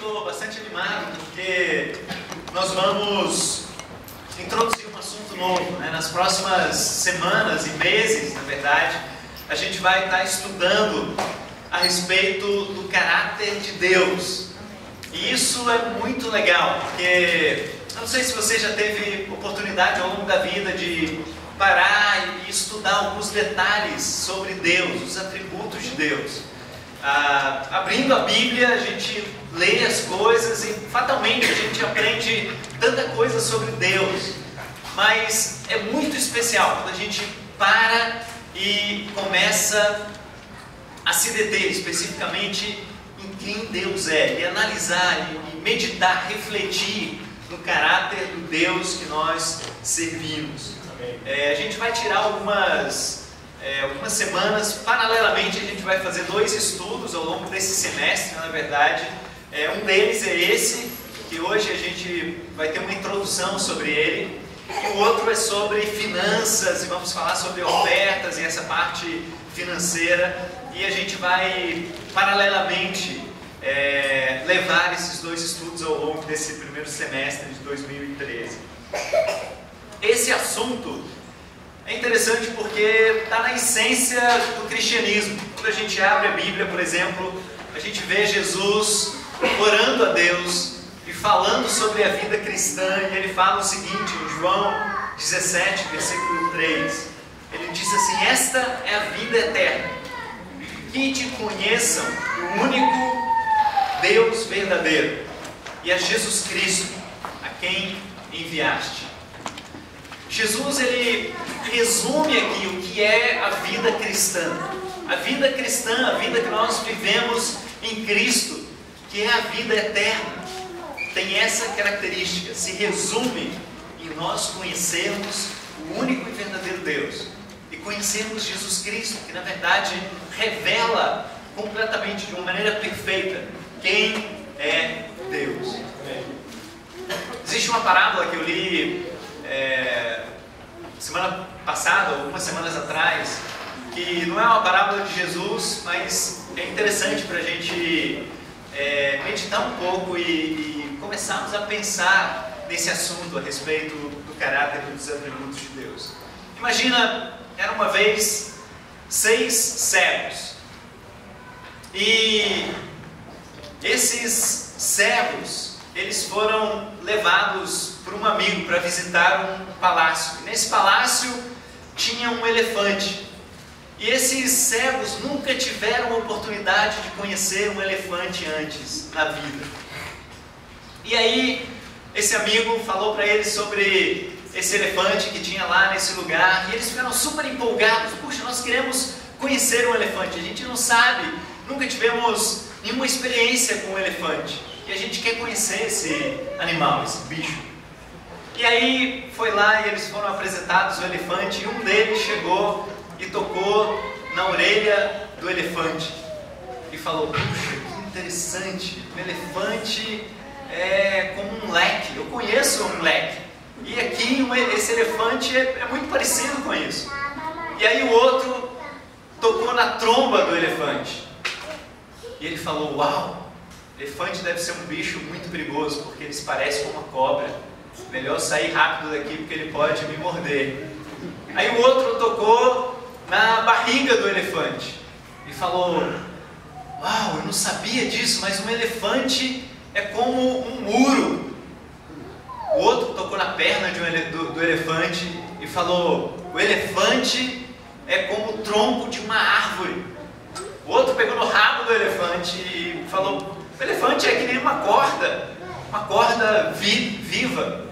estou bastante animado porque nós vamos introduzir um assunto novo, né? Nas próximas semanas e meses, na verdade, a gente vai estar estudando a respeito do caráter de Deus. E isso é muito legal, porque eu não sei se você já teve oportunidade ao longo da vida de parar e estudar alguns detalhes sobre Deus, os atributos de Deus. Abrindo a Bíblia, a gente lê as coisas e fatalmente a gente aprende tanta coisa sobre Deus. Mas é muito especial quando a gente para e começa a se deter especificamente em quem Deus é, e analisar, e meditar, refletir no caráter do Deus que nós servimos. A gente vai tirar algumas semanas, paralelamente a gente vai fazer 2 estudos ao longo desse semestre, na verdade. Um deles é esse, que hoje a gente vai ter uma introdução sobre ele. E o outro é sobre finanças, e vamos falar sobre ofertas e essa parte financeira. E a gente vai, paralelamente, levar esses 2 estudos ao longo desse primeiro semestre de 2013. Esse assunto é interessante porque está na essência do cristianismo. Quando a gente abre a Bíblia, por exemplo, a gente vê Jesus orando a Deus e falando sobre a vida cristã, e ele fala o seguinte, em João 17, versículo 3, ele diz assim: esta é a vida eterna, que te conheçam o único Deus verdadeiro e a Jesus Cristo, a quem enviaste. Jesus, ele resume aqui o que é a vida cristã. A vida cristã, a vida que nós vivemos em Cristo, que é a vida eterna, tem essa característica, se resume em nós conhecermos o único e verdadeiro Deus e conhecermos Jesus Cristo, que na verdade revela completamente, de uma maneira perfeita, quem é Deus. Existe uma parábola que eu li semana passada, ou algumas semanas atrás, que não é uma parábola de Jesus, mas é interessante para a gente meditar um pouco e começarmos a pensar nesse assunto a respeito do caráter e dos atributos de Deus. Imagina, era uma vez 6 cegos, e esses cegos, eles foram levados por um amigo para visitar um palácio. E nesse palácio tinha um elefante. E esses cegos nunca tiveram a oportunidade de conhecer um elefante antes na vida. E aí, esse amigo falou para eles sobre esse elefante que tinha lá nesse lugar. E eles ficaram super empolgados. Puxa, nós queremos conhecer um elefante. A gente não sabe, nunca tivemos nenhuma experiência com um elefante. E a gente quer conhecer esse animal, esse bicho. E aí foi lá e eles foram apresentados o elefante, e um deles chegou e tocou na orelha do elefante e falou: puxa, que interessante, o elefante é como um leque, eu conheço um leque, e aqui esse elefante é muito parecido com isso. E aí o outro tocou na tromba do elefante e ele falou: uau, elefante deve ser um bicho muito perigoso, porque ele se parece com uma cobra. Melhor sair rápido daqui porque ele pode me morder. Aí o outro tocou na barriga do elefante e falou: uau, eu não sabia disso, mas um elefante é como um muro. O outro tocou na perna do elefante e falou: o elefante é como o tronco de uma árvore. O outro pegou no rabo do elefante e falou: o elefante é que nem uma corda viva.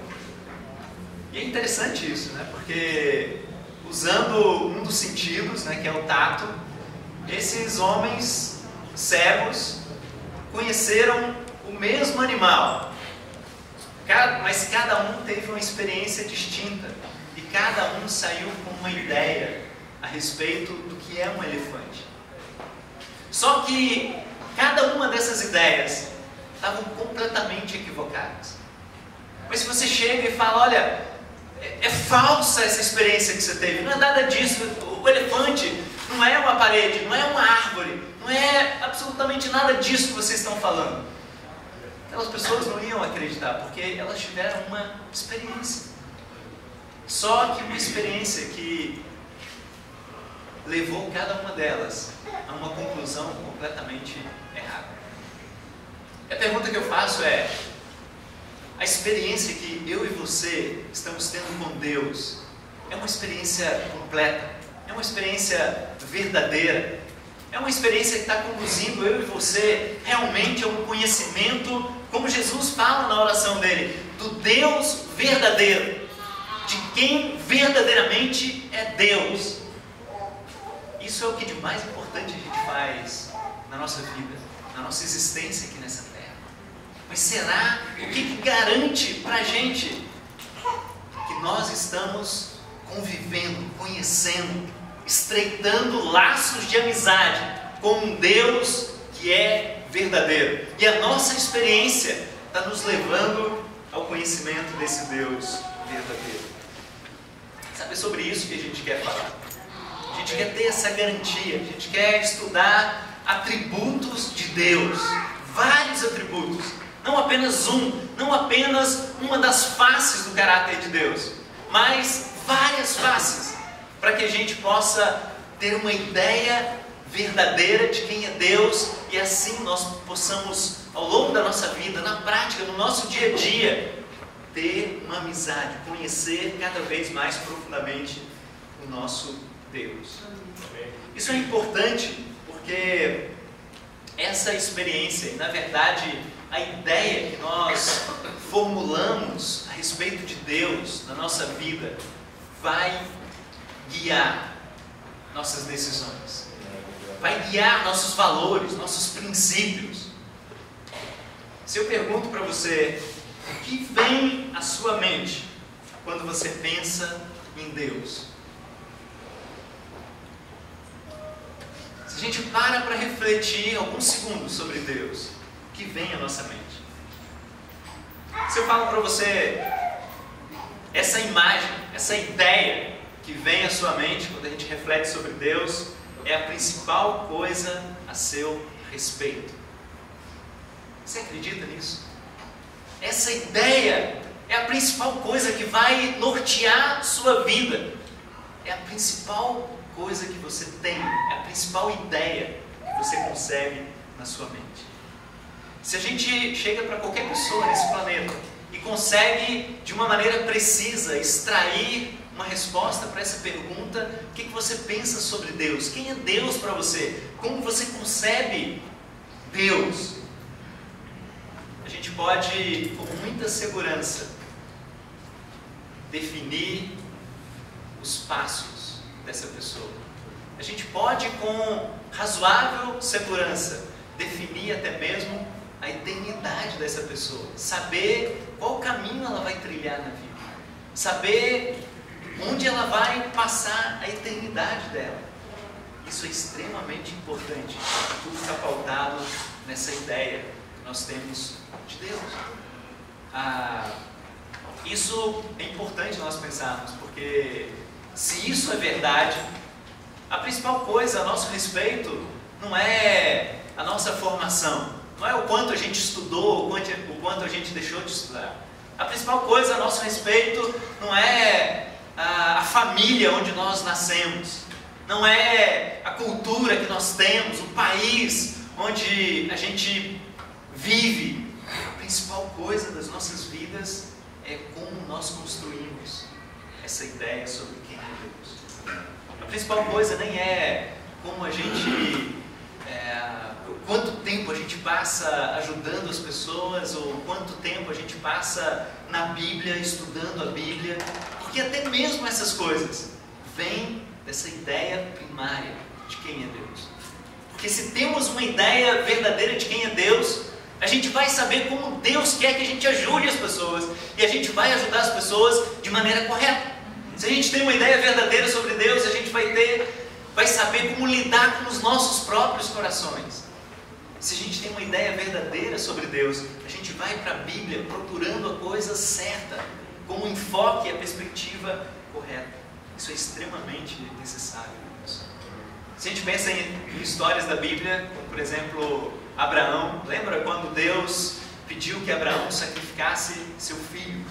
E é interessante isso, né? Porque usando um dos sentidos, né, que é o tato, esses homens cegos conheceram o mesmo animal, mas cada um teve uma experiência distinta e cada um saiu com uma ideia a respeito do que é um elefante. Só que cada uma dessas ideias estavam completamente equivocadas. Mas se você chega e fala: olha, é falsa essa experiência que você teve, não é nada disso, o elefante não é uma parede, não é uma árvore, não é absolutamente nada disso que vocês estão falando. aquelas pessoas não iam acreditar, porque elas tiveram uma experiência. Só que uma experiência que levou cada uma delas a uma conclusão completamente errada. A pergunta que eu faço é: a experiência que eu e você estamos tendo com Deus é uma experiência completa? É uma experiência verdadeira? É uma experiência que está conduzindo eu e você realmente a um conhecimento, como Jesus fala na oração dele, do Deus verdadeiro, de quem verdadeiramente é Deus? Isso é o que de mais importante a gente faz na nossa vida, na nossa existência aqui nessa terra. Mas será o que garante para a gente que nós estamos convivendo, conhecendo, estreitando laços de amizade com um Deus que é verdadeiro? E a nossa experiência está nos levando ao conhecimento desse Deus verdadeiro. Sabe, sobre isso que a gente quer falar. A gente quer ter essa garantia, a gente quer estudar atributos de Deus, vários atributos, não apenas não apenas uma das faces do caráter de Deus, mas várias faces, para que a gente possa ter uma ideia verdadeira de quem é Deus e assim nós possamos, ao longo da nossa vida, na prática, no nosso dia a dia, ter uma amizade, conhecer cada vez mais profundamente o nosso Deus. Isso é importante porque essa experiência, e na verdade a ideia que nós formulamos a respeito de Deus na nossa vida, vai guiar nossas decisões, vai guiar nossos valores, nossos princípios. Se eu pergunto para você, o que vem à sua mente quando você pensa em Deus? Se a gente para refletir alguns segundos sobre Deus, o que vem à nossa mente? Se eu falo para você, essa imagem, essa ideia que vem à sua mente quando a gente reflete sobre Deus, é a principal coisa a seu respeito. Você acredita nisso? Essa ideia é a principal coisa que vai nortear sua vida. É a principal coisa que você tem, é a principal ideia que você concebe na sua mente. Se a gente chega para qualquer pessoa nesse planeta e consegue, de uma maneira precisa, extrair uma resposta para essa pergunta, o que você pensa sobre Deus? Quem é Deus para você? Como você concebe Deus? A gente pode, com muita segurança, definir os passos dessa pessoa. A gente pode, com razoável segurança, definir até mesmo a eternidade dessa pessoa. Saber qual caminho ela vai trilhar na vida. Saber onde ela vai passar a eternidade dela. Isso é extremamente importante. Tudo está pautado nessa ideia que nós temos de Deus. Isso é importante nós pensarmos, porque se isso é verdade, a principal coisa a nosso respeito não é a nossa formação, não é o quanto a gente estudou, o quanto a gente deixou de estudar. A principal coisa a nosso respeito não é a família onde nós nascemos, não é a cultura que nós temos, o país onde a gente vive. A principal coisa das nossas vidas é como nós construímos essa ideia sobre quem é Deus. A principal coisa nem é como a gente, quanto tempo a gente passa ajudando as pessoas, ou quanto tempo a gente passa na Bíblia, estudando a Bíblia, porque até mesmo essas coisas vêm dessa ideia primária de quem é Deus. Porque se temos uma ideia verdadeira de quem é Deus, a gente vai saber como Deus quer que a gente ajude as pessoas, e a gente vai ajudar as pessoas de maneira correta. Se a gente tem uma ideia verdadeira sobre Deus, a gente vai saber como lidar com os nossos próprios corações. Se a gente tem uma ideia verdadeira sobre Deus, a gente vai para a Bíblia procurando a coisa certa, com o enfoque e a perspectiva correta. Isso é extremamente necessário. Se a gente pensa em histórias da Bíblia, como por exemplo Abraão, lembra quando Deus pediu que Abraão sacrificasse seu filho.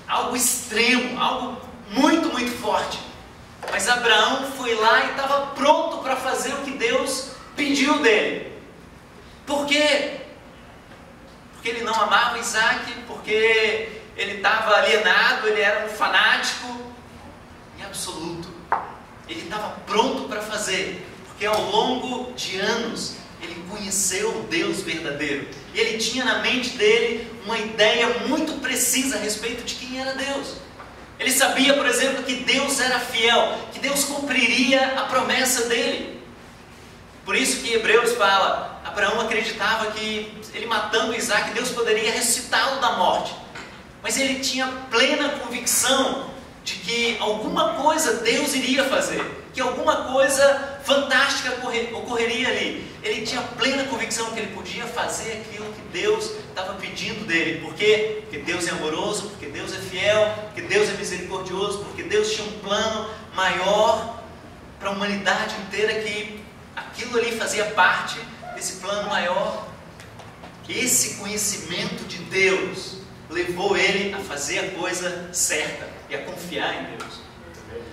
Algo extremo, algo muito, muito forte. Mas Abraão foi lá e estava pronto para fazer o que Deus pediu dele. Por quê? Porque ele não amava Isaac, porque ele estava alienado, ele era um fanático. Em absoluto, ele estava pronto para fazer, porque ao longo de anos ele conheceu o Deus verdadeiro. E ele tinha na mente dele uma ideia muito precisa a respeito de quem era Deus. Ele sabia, por exemplo, que Deus era fiel, que Deus cumpriria a promessa dele. Por isso que Hebreus fala, Abraão acreditava que ele matando Isaac, Deus poderia ressuscitá-lo da morte. Mas ele tinha plena convicção de que alguma coisa Deus iria fazer, que alguma coisa fantástica ocorreria ali. Ele tinha plena convicção que ele podia fazer aquilo que Deus estava pedindo dele. Por quê? Porque Deus é amoroso, porque Deus é fiel, porque Deus é misericordioso, porque Deus tinha um plano maior para a humanidade inteira, que aquilo ali fazia parte desse plano maior. Esse conhecimento de Deus levou ele a fazer a coisa certa e a confiar em Deus.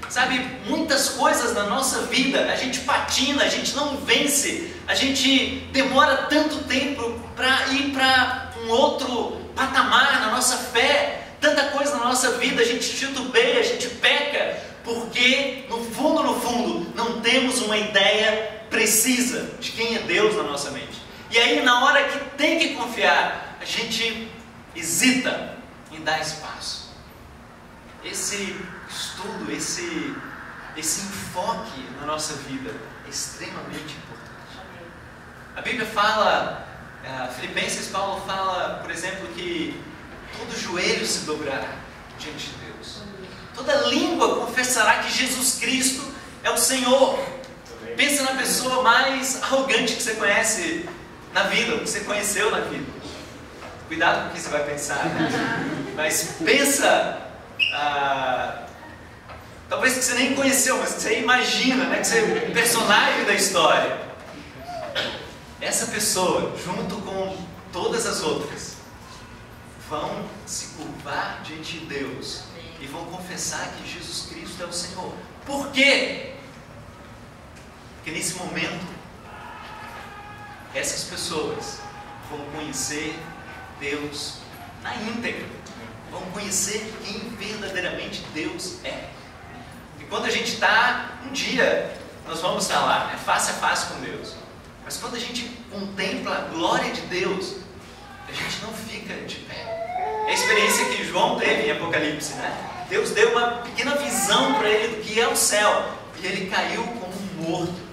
Sabe, muitas coisas na nossa vida, a gente patina, a gente não vence, a gente demora tanto tempo para ir para um outro patamar na nossa fé, tanta coisa na nossa vida, a gente titubeia, a gente peca, porque no fundo, não temos uma ideia precisa de quem é Deus na nossa mente. E aí, na hora que tem que confiar, a gente hesita em dar espaço. Esse estudo, esse enfoque na nossa vida é extremamente importante. A Bíblia fala, Filipenses, Paulo fala, por exemplo, que todo joelho se dobrará diante de Deus. Toda língua confessará que Jesus Cristo é o Senhor. Pensa na pessoa mais arrogante que você conhece na vida, ou que você conheceu na vida. Cuidado com o que você vai pensar, né? Mas pensa, talvez que você nem conheceu, mas que você imagina, né? Que você é um personagem da história. Essa pessoa, junto com todas as outras, vão se curvar diante de Deus e vão confessar que Jesus Cristo é o Senhor. Por quê? Porque nesse momento, essas pessoas vão conhecer Deus na íntegra, vão conhecer quem verdadeiramente Deus é. E quando a gente está, um dia nós vamos estar lá, né, face a face com Deus, mas quando a gente contempla a glória de Deus, a gente não fica de pé. É a experiência que João teve em Apocalipse, né? Deus deu uma pequena visão para ele do que é o céu, e ele caiu como um morto,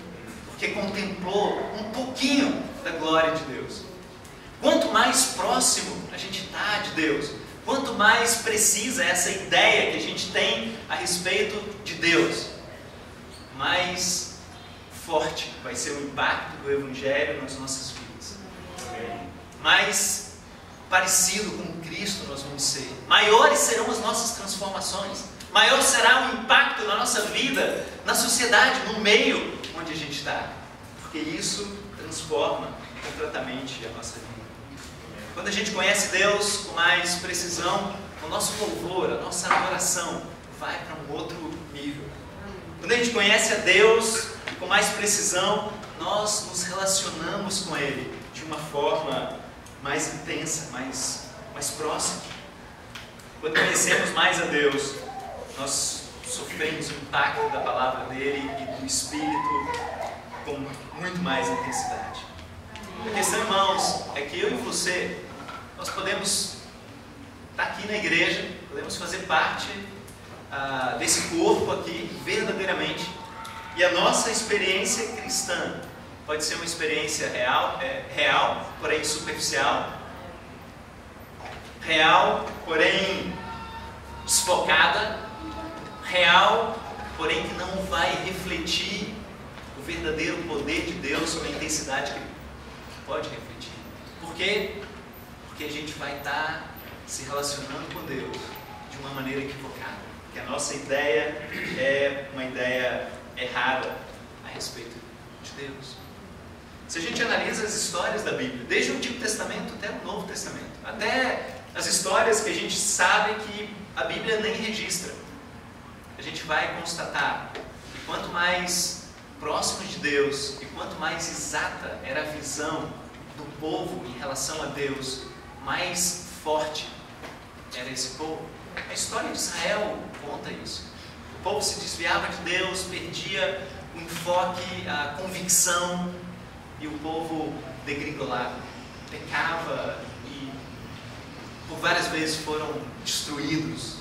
porque contemplou um pouquinho da glória de Deus. Quanto mais próximo a gente está de Deus, quanto mais precisa essa ideia que a gente tem a respeito de Deus, mais forte vai ser o impacto do Evangelho nas nossas vidas. Mais parecido com Cristo nós vamos ser. Maiores serão as nossas transformações. Maior será o impacto na nossa vida, na sociedade, no meio onde a gente está. Porque isso transforma completamente a nossa vida. Quando a gente conhece Deus com mais precisão, o nosso louvor, a nossa adoração vai para um outro nível. Quando a gente conhece a Deus com mais precisão, nós nos relacionamos com Ele de uma forma mais intensa, mais próxima. Quando conhecemos mais a Deus, nós sofremos o impacto da palavra dele e do Espírito com muito mais intensidade. A questão, irmãos, é que eu e você, nós podemos estar aqui na igreja, podemos fazer parte desse corpo aqui, verdadeiramente, e a nossa experiência cristã pode ser uma experiência real, porém superficial, real, porém desfocada, real, porém que não vai refletir o verdadeiro poder de Deus com a intensidade que pode refletir. Por quê? Porque a gente vai estar se relacionando com Deus de uma maneira equivocada. Porque a nossa ideia é uma ideia errada a respeito de Deus. Se a gente analisa as histórias da Bíblia, desde o Antigo Testamento até o Novo Testamento, até as histórias que a gente sabe que a Bíblia nem registra, a gente vai constatar que quanto mais próximo de Deus e quanto mais exata era a visão do povo em relação a Deus, mais forte era esse povo. A história de Israel conta isso. O povo se desviava de Deus, perdia o enfoque, a convicção, e o povo degringolava, pecava e por várias vezes foram destruídos,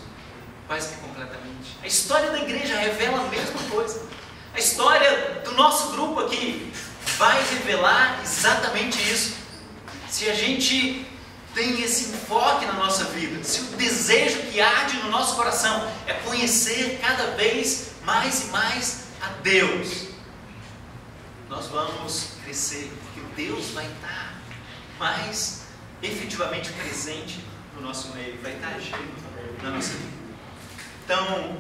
quase que completamente. A história da igreja revela a mesma coisa. A história do nosso grupo aqui vai revelar exatamente isso. Se a gente tem esse enfoque na nossa vida, se o desejo que arde no nosso coração é conhecer cada vez mais e mais a Deus, nós vamos crescer, porque Deus vai estar mais efetivamente presente no nosso meio, vai estar agindo na nossa vida. Então,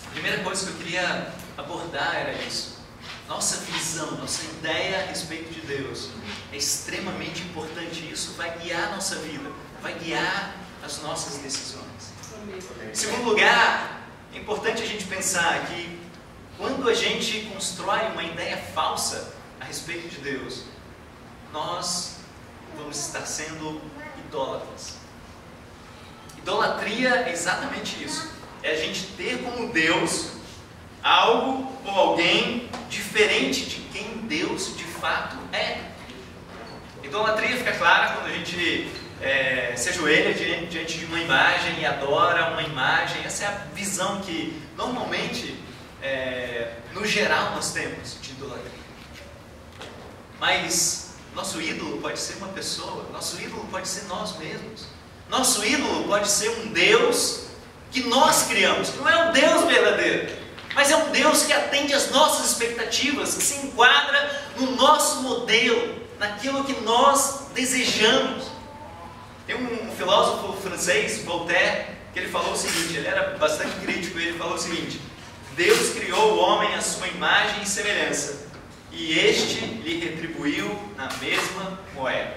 a primeira coisa que eu queria abordar era isso. Nossa visão, nossa ideia a respeito de Deus é extremamente importante. Isso vai guiar a nossa vida, vai guiar as nossas decisões. Em segundo lugar, é importante a gente pensar que quando a gente constrói uma ideia falsa a respeito de Deus, nós vamos estar sendo idólatras. Idolatria é exatamente isso. É a gente ter como Deus algo ou alguém diferente de quem Deus de fato é. Idolatria fica clara quando a gente se ajoelha diante de uma imagem e adora uma imagem. Essa é a visão que normalmente, no geral, nós temos de idolatria. Mas nosso ídolo pode ser uma pessoa, nosso ídolo pode ser nós mesmos. Nosso ídolo pode ser um Deus que nós criamos, que não é um Deus verdadeiro, mas é um Deus que atende às nossas expectativas, que se enquadra no nosso modelo, naquilo que nós desejamos. Tem um filósofo francês, Voltaire, que ele falou o seguinte, ele era bastante crítico, ele falou o seguinte: Deus criou o homem à sua imagem e semelhança, e este lhe retribuiu na mesma moeda.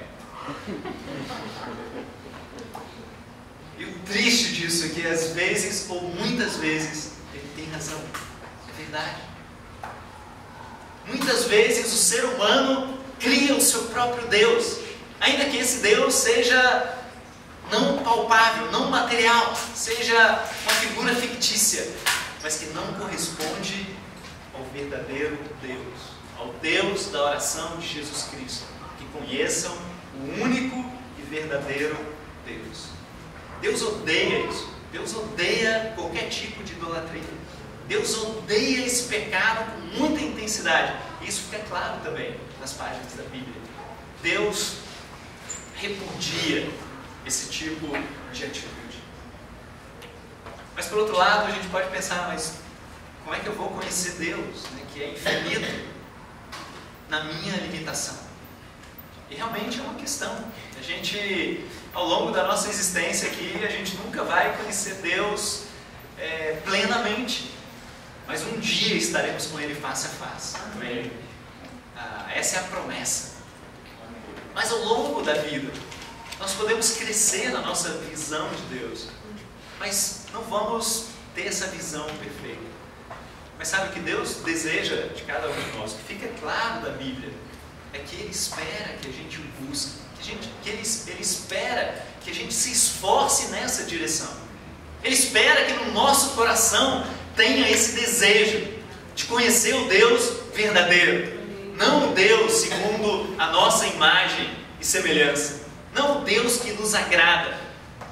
E o triste disso é que às vezes, ou muitas vezes, ele tem razão. É verdade. Muitas vezes o ser humano cria o seu próprio Deus, ainda que esse Deus seja não palpável, não material, seja uma figura fictícia, mas que não corresponde ao verdadeiro Deus, ao Deus da oração de Jesus Cristo, que conheçam o único e verdadeiro Deus. Deus odeia isso. Deus odeia qualquer tipo de idolatria. Deus odeia esse pecado com muita intensidade. Isso fica claro também nas páginas da Bíblia. Deus repudia esse tipo de atitude. Mas por outro lado, a gente pode pensar, mas como é que eu vou conhecer Deus, né, que é infinito, na minha limitação? E realmente é uma questão. A gente, ao longo da nossa existência aqui, a gente nunca vai conhecer Deus plenamente. Mas um dia estaremos com Ele face a face. Amém? Essa é a promessa. Mas ao longo da vida, nós podemos crescer na nossa visão de Deus. Mas não vamos ter essa visão perfeita. Mas sabe o que Deus deseja de cada um de nós? Que fica claro da Bíblia. É que Ele espera que a gente o busque. Ele espera que a gente se esforce nessa direção. Ele espera que no nosso coração tenha esse desejo de conhecer o Deus verdadeiro. Não o Deus segundo a nossa imagem e semelhança. Não o Deus que nos agrada,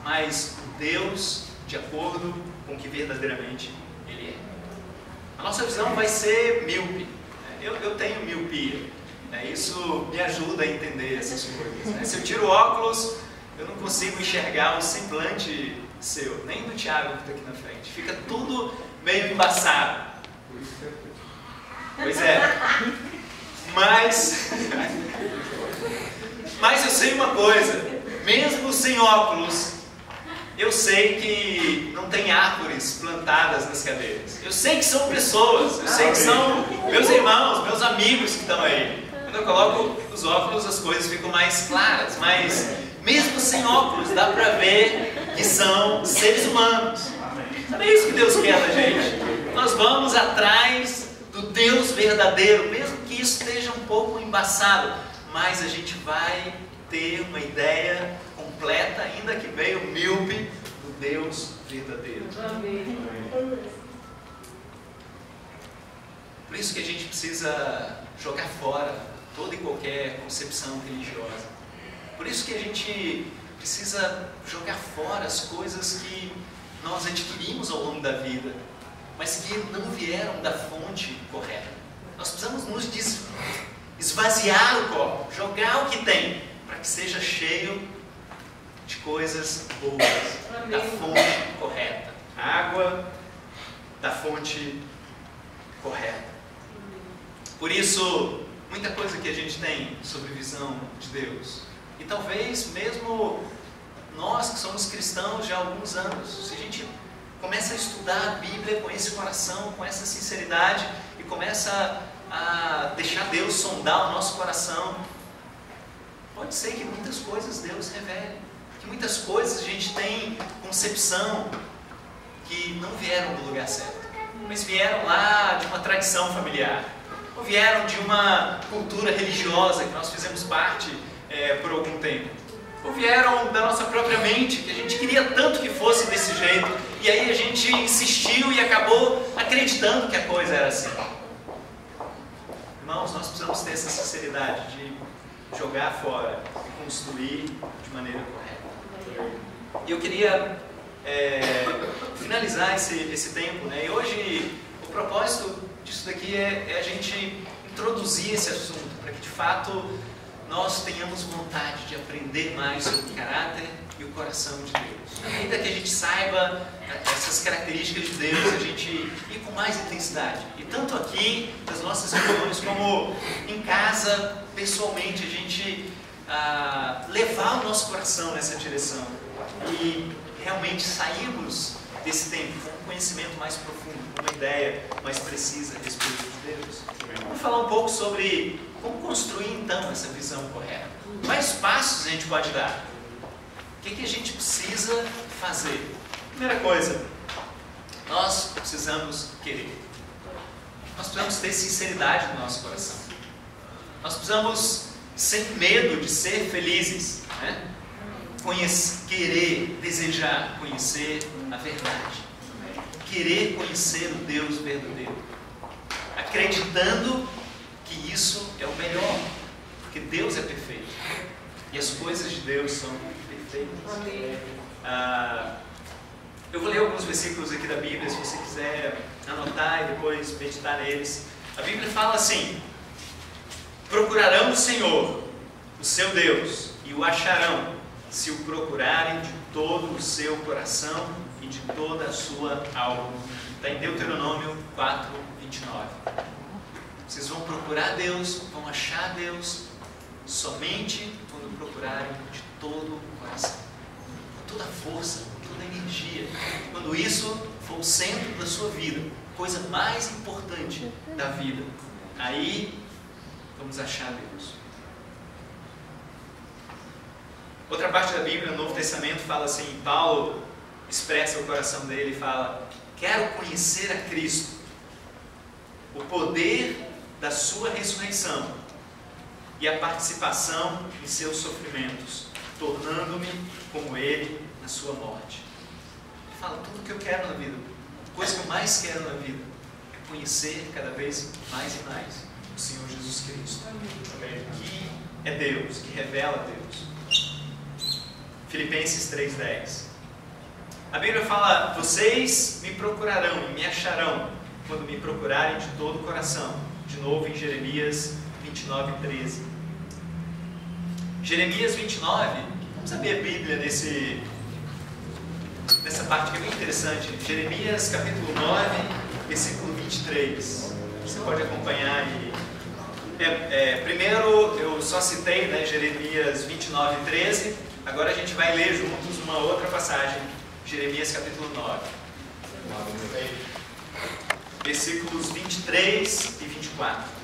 mas o Deus de acordo com o que verdadeiramente Ele é. A nossa visão vai ser míope. Eu tenho miopia. Isso me ajuda a entender essas coisas. Se eu tiro o óculos, eu não consigo enxergar o semblante seu, nem do Thiago que está aqui na frente. Fica tudo meio embaçado. Pois é. Mas eu sei uma coisa, mesmo sem óculos, eu sei que não tem árvores plantadas nas cadeiras. Eu sei que são pessoas, eu sei que são meus irmãos, meus amigos que estão aí. Quando eu coloco os óculos, as coisas ficam mais claras, mas mesmo sem óculos, dá para ver que são seres humanos. Não é isso que Deus quer da gente. Nós vamos atrás do Deus verdadeiro, mesmo que isso esteja um pouco embaçado, mas a gente vai ter uma ideia completa, ainda que meio míope, do Deus verdadeiro. Amém. Por isso que a gente precisa jogar fora toda e qualquer concepção religiosa. Por isso que a gente precisa jogar fora as coisas que nós adquirimos ao longo da vida, mas que não vieram da fonte correta. Nós precisamos nos esvaziar o copo, jogar o que tem, para que seja cheio de coisas boas, da fonte correta. Água da fonte correta. Por isso, muita coisa que a gente tem sobre visão de Deus, e talvez mesmo nós que somos cristãos já há alguns anos, se a gente começa a estudar a Bíblia com esse coração, com essa sinceridade, e começa a deixar Deus sondar o nosso coração, pode ser que muitas coisas Deus revele, que muitas coisas a gente tem concepção que não vieram do lugar certo, mas vieram lá de uma tradição familiar, ou vieram de uma cultura religiosa que nós fizemos parte por algum tempo, ou vieram da nossa própria mente, que a gente queria tanto que fosse desse jeito, e aí a gente insistiu e acabou acreditando que a coisa era assim. Irmãos, nós precisamos ter essa sinceridade de jogar fora e construir de maneira correta. E eu queria finalizar esse tempo, né? E hoje o propósito disso daqui é a gente introduzir esse assunto, para que de fato nós tenhamos vontade de aprender mais sobre o caráter e o coração de Deus. Ainda que a gente saiba essas características de Deus, a gente ir com mais intensidade. E tanto aqui, nas nossas reuniões, como em casa, pessoalmente, a gente levar o nosso coração nessa direção. E realmente sairmos desse tempo com um conhecimento mais profundo, com uma ideia mais precisa a respeito de Deus. Vamos falar um pouco sobre como construir então essa visão correta. Quais passos a gente pode dar? O que a gente precisa fazer? Primeira coisa, nós precisamos querer. Nós precisamos ter sinceridade no nosso coração. Nós precisamos, sem medo de ser felizes, né? Querer, desejar conhecer a verdade. Querer conhecer o Deus verdadeiro. Acreditando que isso é o melhor, porque Deus é perfeito e as coisas de Deus são perfeitas. Eu vou ler alguns versículos aqui da Bíblia, se você quiser anotar e depois meditar neles. A Bíblia fala assim: procurarão o Senhor, o seu Deus, e o acharão, se o procurarem de todo o seu coração e de toda a sua alma. Está em Deuteronômio 4, 29. Vocês vão procurar Deus, vão achar Deus somente quando procurarem de todo o coração, com toda a força, com toda a energia. Quando isso for o centro da sua vida, coisa mais importante da vida, aí vamos achar Deus. Outra parte da Bíblia, no Novo Testamento, fala assim, Paulo expressa o coração dele e fala: quero conhecer a Cristo, o poder da sua ressurreição e a participação em seus sofrimentos, tornando-me como Ele na sua morte. Ele fala, tudo o que eu quero na vida, a coisa que eu mais quero na vida, é conhecer cada vez mais e mais o Senhor Jesus Cristo, que é Deus, que revela Deus. Filipenses 3,10. A Bíblia fala, vocês me procurarão e me acharão quando me procurarem de todo o coração. De novo em Jeremias 29:13. Jeremias 29, vamos abrir a Bíblia nessa parte que é bem interessante. Jeremias capítulo 9, versículo 23. Você pode acompanhar aí. Primeiro eu só citei, né, Jeremias 29:13. Agora a gente vai ler juntos uma outra passagem. Jeremias capítulo 9. Versículos 23 e 24.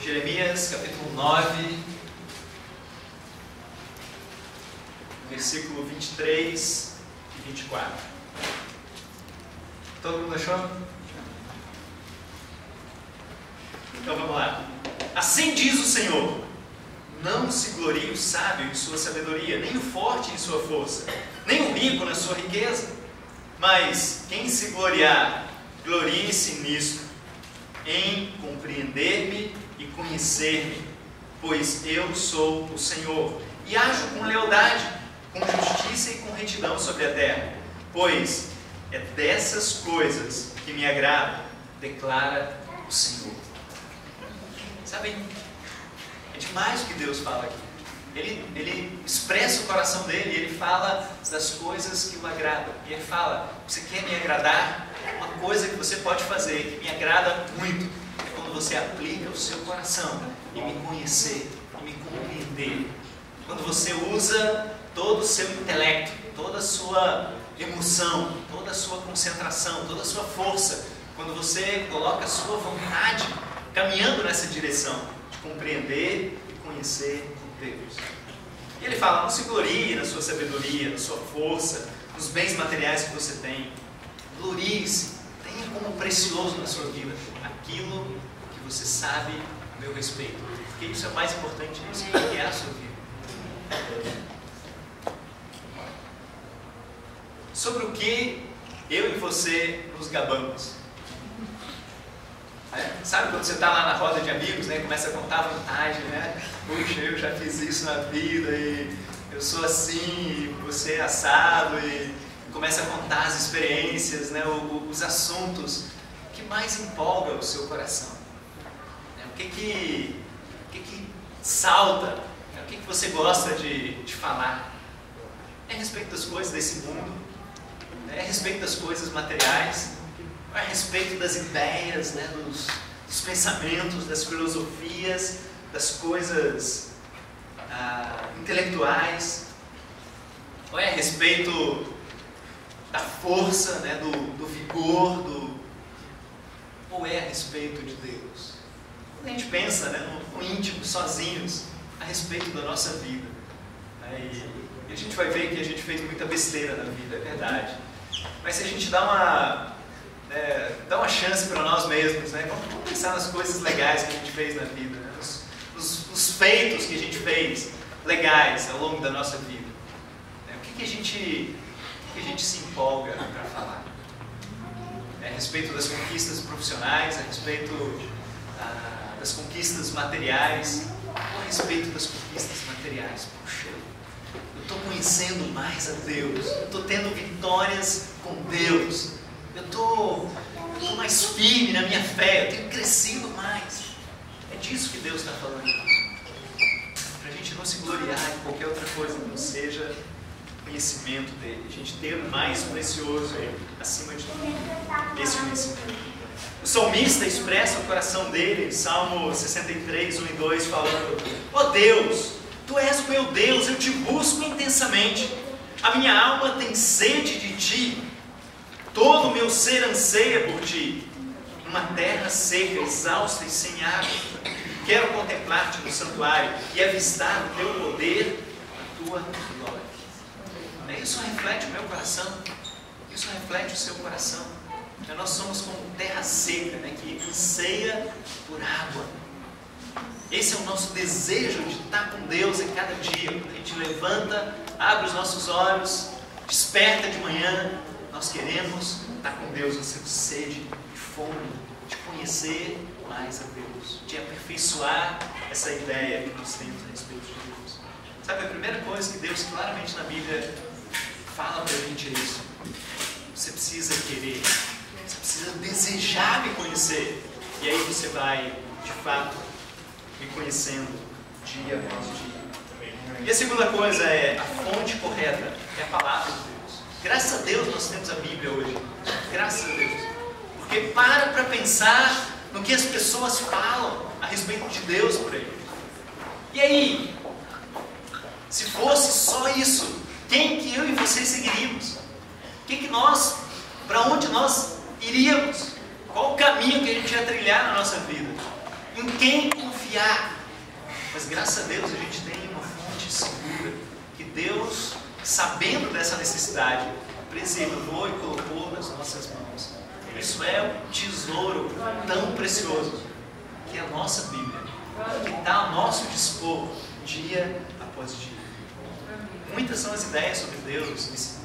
Jeremias, capítulo 9, versículo 23 e 24. Todo mundo achou? Então vamos lá. Assim diz o Senhor: não se glorie o sábio em sua sabedoria, nem o forte em sua força, nem o rico na sua riqueza. Mas quem se gloriar, glorie-se nisto, em compreender-me e conhecer-me, pois eu sou o Senhor, e ajo com lealdade, com justiça e com retidão sobre a terra. Pois é dessas coisas que me agrada, declara o Senhor. Sabem, é demais o que Deus fala aqui. Ele expressa o coração dele, ele fala das coisas que o agradam. E ele fala: você quer me agradar? Uma coisa que você pode fazer, que me agrada muito, é quando você aplica o seu coração e me conhecer, e me compreender. Quando você usa todo o seu intelecto, toda a sua emoção, toda a sua concentração, toda a sua força, quando você coloca a sua vontade caminhando nessa direção de compreender e conhecer Deus. E ele fala: não se glorie na sua sabedoria, na sua força, nos bens materiais que você tem. Glorie-se, tenha como precioso na sua vida aquilo que você sabe a meu respeito, porque isso é mais importante, isso que é a sua vida. Sobre o que eu e você nos gabamos? Sabe quando você está lá na roda de amigos, né, começa a contar a vantagem, né? Puxa, eu já fiz isso na vida e eu sou assim, e você é assado, e começa a contar as experiências, né, os assuntos que mais empolga o seu coração. O que salta? O que você gosta de falar? É a respeito das coisas desse mundo? É a respeito das coisas materiais? A respeito das ideias, né, dos pensamentos, das filosofias, das coisas intelectuais? Ou é a respeito da força, né, do vigor, ou é a respeito de Deus? Quando a gente pensa, né, no íntimo, sozinhos, a respeito da nossa vida, e a gente vai ver que a gente fez muita besteira na vida, é verdade. Mas se a gente dá uma chance para nós mesmos, né? Vamos pensar nas coisas legais que a gente fez na vida, né? Os feitos que a gente fez legais ao longo da nossa vida. O que a gente se empolga para falar? A respeito das conquistas profissionais, a respeito das conquistas materiais, ou a respeito das conquistas materiais? Puxa, eu estou conhecendo mais a Deus, eu estou tendo vitórias com Deus, eu estou mais firme na minha fé, eu tenho crescido mais. É disso que Deus está falando. Para a gente não se gloriar em qualquer outra coisa que não seja conhecimento dele, a gente ter o mais precioso acima de tudo, esse conhecimento. O salmista expressa o coração dele em Salmo 63, 1 e 2, falando: ó Deus, Tu és o meu Deus, eu te busco intensamente, a minha alma tem sede de Ti, todo o meu ser anseia por Ti, numa terra seca, exausta e sem água. Quero contemplar-te no santuário e avistar o Teu poder, a Tua glória. Isso reflete o meu coração, isso reflete o seu coração. Nós somos como terra seca, né, que anseia por água. Esse é o nosso desejo de estar com Deus em cada dia. Quando a gente levanta, abre os nossos olhos, desperta de manhã, nós queremos estar com Deus. Nós temos sede e fome de conhecer mais a Deus, de aperfeiçoar essa ideia que nós temos a respeito de Deus. Sabe, a primeira coisa que Deus claramente na Bíblia fala para a gente é isso: você precisa querer, você precisa desejar me conhecer, e aí você vai, de fato, me conhecendo dia após dia. E a segunda coisa é a fonte correta, é a palavra de Deus. Graças a Deus nós temos a Bíblia hoje, graças a Deus, porque para pensar no que as pessoas falam a respeito de Deus por aí. E aí, se fosse só isso, quem que eu e você seguiríamos? Para onde nós iríamos? Qual o caminho que a gente ia trilhar na nossa vida? Em quem confiaríamos? confiar. Mas graças a Deus a gente tem uma fonte segura, que Deus, sabendo dessa necessidade, preservou e colocou nas nossas mãos. Isso é um tesouro tão precioso, que é a nossa Bíblia, que está ao nosso dispor dia após dia. Muitas são as ideias sobre Deus,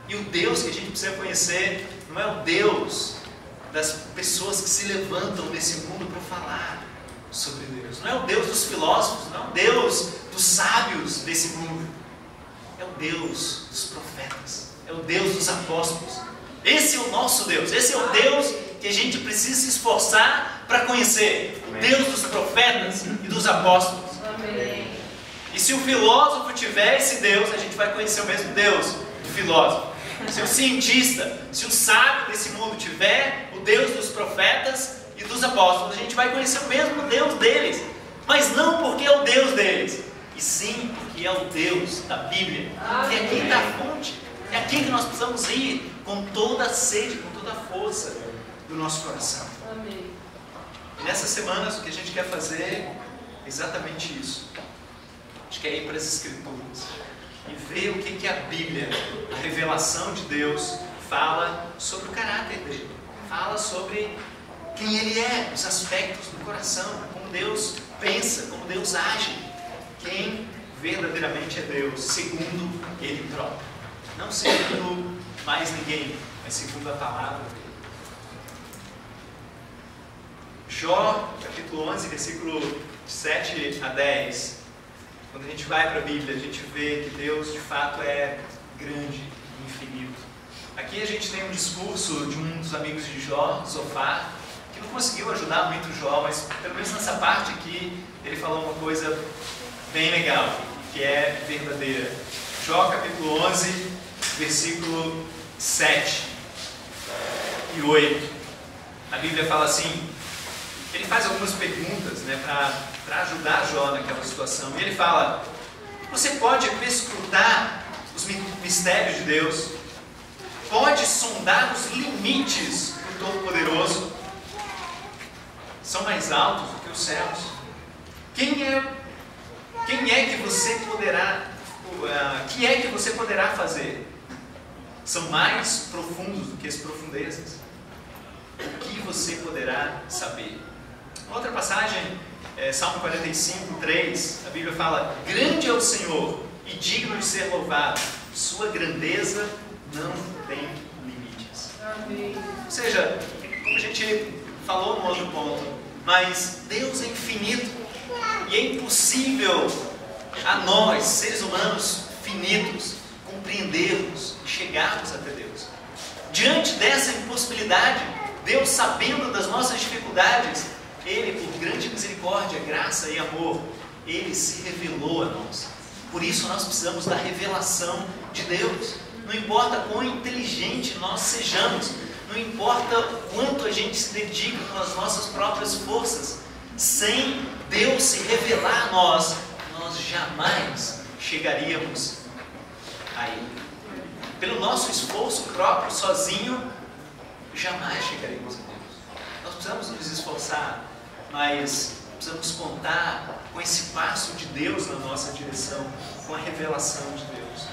e o Deus que a gente precisa conhecer não é o Deus das pessoas que se levantam nesse mundo para falar sobre Deus. Não é o Deus dos filósofos, não é o Deus dos sábios desse mundo. É o Deus dos profetas, é o Deus dos apóstolos. Esse é o nosso Deus, esse é o Deus que a gente precisa se esforçar para conhecer. O Deus dos profetas e dos apóstolos. Amém. E se o filósofo tiver esse Deus, a gente vai conhecer o mesmo Deus do filósofo. Se o cientista, se o sábio desse mundo tiver o Deus dos profetas e dos apóstolos, a gente vai conhecer o mesmo Deus deles. Mas não porque é o Deus deles, e sim porque é o Deus da Bíblia. E aqui está a fonte. É aqui que nós precisamos ir com toda a sede, com toda a força do nosso coração. Amém. E nessas semanas o que a gente quer fazer é exatamente isso. A gente quer ir para as Escrituras e ver o que a Bíblia, a revelação de Deus, fala sobre o caráter dele. Fala sobre quem ele é, os aspectos do coração, como Deus pensa, como Deus age. Quem verdadeiramente é Deus, segundo ele próprio. Não segundo mais ninguém, mas segundo a palavra dele. Jó, capítulo 11, versículo 7 a 10. Quando a gente vai para a Bíblia, a gente vê que Deus de fato é grande e infinito. Aqui a gente tem um discurso de um dos amigos de Jó, Zofar, que não conseguiu ajudar muito Jó, mas pelo menos nessa parte aqui ele falou uma coisa bem legal, que é verdadeira. Jó capítulo 11, versículo 7 e 8. A Bíblia fala assim, ele faz algumas perguntas, né, para ajudar Jó naquela situação. E ele fala, você pode perscrutar os mistérios de Deus? Pode sondar os limites do Todo-Poderoso? São mais altos do que os céus? Quem é que você poderá fazer? São mais profundos do que as profundezas. O que você poderá saber? Outra passagem, Salmo 45, 3, a Bíblia fala, grande é o Senhor e digno de ser louvado, sua grandeza não tem limites. Amém. Ou seja, como a gente falou no outro ponto, mas Deus é infinito e é impossível a nós, seres humanos finitos, compreendermos e chegarmos até Deus. Diante dessa impossibilidade, Deus, sabendo das nossas dificuldades, Ele, por grande misericórdia, graça e amor, Ele se revelou a nós. Por isso nós precisamos da revelação de Deus. Não importa quão inteligente nós sejamos, não importa quanto a gente se dedica com as nossas próprias forças, sem Deus se revelar a nós, nós jamais chegaríamos a Ele. Pelo nosso esforço próprio, sozinho, jamais chegaremos a Deus. Nós precisamos nos esforçar, mas precisamos contar com esse passo de Deus na nossa direção, com a revelação de Deus.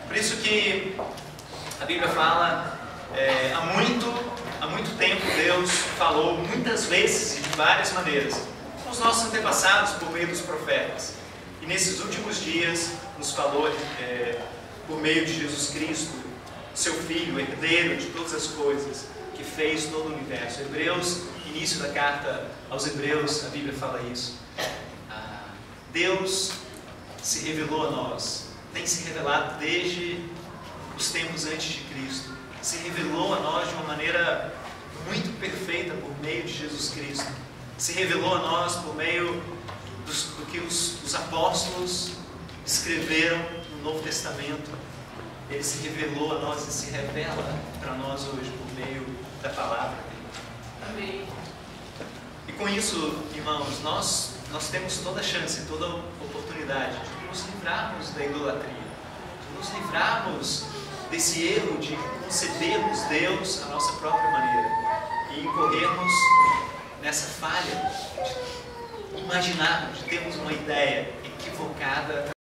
Por isso que a Bíblia fala, há muito tempo Deus falou muitas vezes e de várias maneiras com os nossos antepassados por meio dos profetas. E nesses últimos dias nos falou por meio de Jesus Cristo, seu Filho, herdeiro de todas as coisas, que fez todo o universo. Hebreus, início da carta aos Hebreus, a Bíblia fala isso. Deus se revelou a nós, tem se revelado desde os tempos antes de Cristo. Se revelou a nós de uma maneira muito perfeita por meio de Jesus Cristo. Se revelou a nós por meio do que os apóstolos escreveram no Novo Testamento. Ele se revelou a nós e se revela para nós hoje por meio da palavra dele. Amém. E com isso, irmãos, nós temos toda a chance, toda a oportunidade de nos livrarmos da idolatria, de nos livrarmos desse erro de concebermos Deus à nossa própria maneira e incorrermos nessa falha imaginarmos, de termos uma ideia equivocada